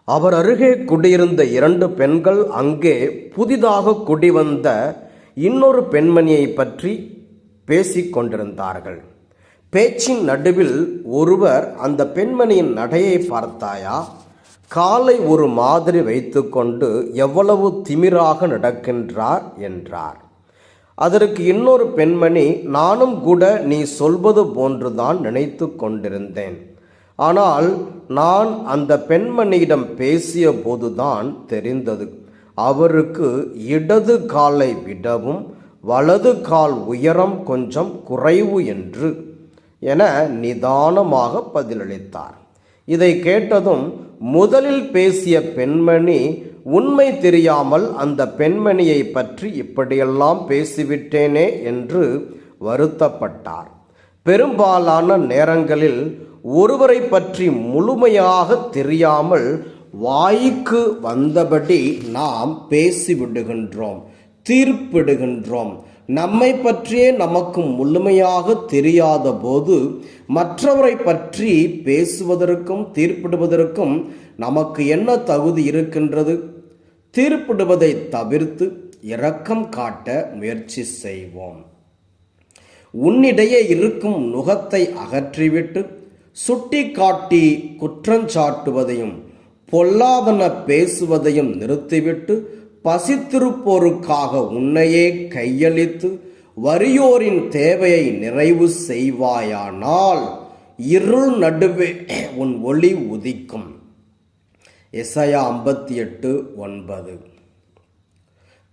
அவர் அருகே குடியிருந்த 2 பெண்கள் அங்கே புதிதாக குடிவந்த இன்னொரு பெண்மணியை பற்றி பேசிக் கொண்டிருந்தார்கள். பேச்சின் நடுவில் ஒருவர், அந்த பெண்மணியின் நடையை பார்த்தாயா? காலை ஒரு மாதிரி வைத்துக்கொண்டு எவ்வளவு திமிராக நடக்கின்றார் என்றார். அதற்கு இன்னொரு பெண்மணி, நானும் கூட நீ சொல்வது போன்றுதான் நினைத்து கொண்டிருந்தேன். ஆனால் நான் அந்த பெண்மணியிடம் பேசிய போதுதான் தெரிந்தது, அவருக்கு இடது காலை விடவும் வலது கால் உயரம் கொஞ்சம் குறைவு என்று என நிதானமாக பதிலளித்தார். இதை கேட்டதும் முதலில் பேசிய பெண்மணி உண்மை தெரியாமல் அந்த பெண்மணியை பற்றி இப்படியெல்லாம் பேசிவிட்டேனே என்று வருத்தப்பட்டார். பெரும்பாலான நேரங்களில் ஒருவரை பற்றி முழுமையாக தெரியாமல் வாய்க்கு வந்தபடி நாம் பேசிவிடுகின்றோம், தீர்ப்பிடுகின்றோம். நம்மை பற்றியே நமக்கு முழுமையாக தெரியாத போது மற்றவரை பற்றி பேசுவதற்கும் தீர்ப்பிடுவதற்கும் நமக்கு என்ன தகுதி இருக்கின்றது? தீர்ப்பிடுவதை தவிர்த்து இரக்கம் காட்ட முயற்சி செய்வோம். உன்னிடையே இருக்கும் நுகத்தை அகற்றிவிட்டு சுட்டி காட்டி குற்றஞ்சாட்டுவதையும் பொல்லாதன பேசுவதையும் நிறுத்திவிட்டு பசித்திருப்போருக்காக உன்னையே கையளித்து வறியோரின் தேவையை நிறைவு செய்வாயானால் இருள் நடுவே உன் ஒளி உதிக்கும். எசாயா 58:9.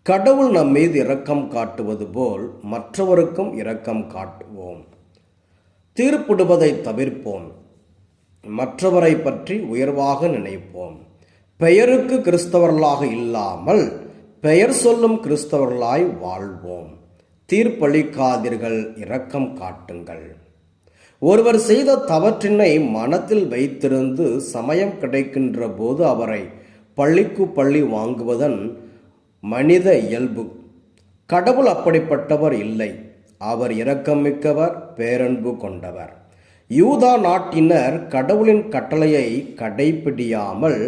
கடவுள் நம் மீது இரக்கம் காட்டுவது போல் மற்றவருக்கும் இரக்கம் காட்டுவோம். தீர்ப்பிடுவதை தவிர்ப்போம். மற்றவரை பற்றி உயர்வாக நினைப்போம். பெயருக்கு கிறிஸ்தவர்களாக இல்லாமல் பெயர் சொல்லும் கிறிஸ்தவர்களாய் வாழ்வோம். தீர்ப்பளிக்காதீர்கள், இரக்கம் காட்டுங்கள். ஒருவர் செய்த தவற்றினை மனத்தில் வைத்திருந்து சமயம் கிடைக்கின்ற போது அவரை பள்ளிக்கு பள்ளி வாங்குவதன் மனித இயல்பு. கடவுள் அப்படிப்பட்டவர் இல்லை. அவர் இரக்கமிக்கவர், பேரன்பு கொண்டவர். யூதா நாட்டினர் கடவுளின் கட்டளையை கடைபிடியாமல்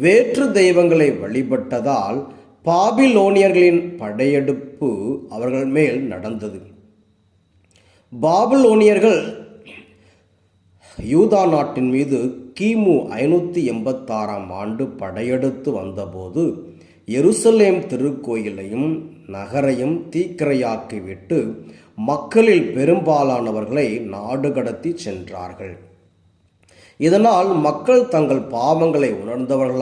வேற்று தெய்வங்களை வழிபட்டதால் பாபிலோனியர்களின் படையெடுப்பு அவர்கள் மேல் நடந்தது. பாபிலோனியர்கள் யூதா நாட்டின் மீது கிமு 586 படையெடுத்து வந்தபோது எருசலேம் திருக்கோயிலையும் நகரையும் தீக்கிரையாக்கிவிட்டு மக்களில் பெரும்பாலானவர்களை நாடு கடத்தி சென்றார்கள். இதனால் மக்கள் தங்கள் பாவங்களை உணர்ந்தவர்கள்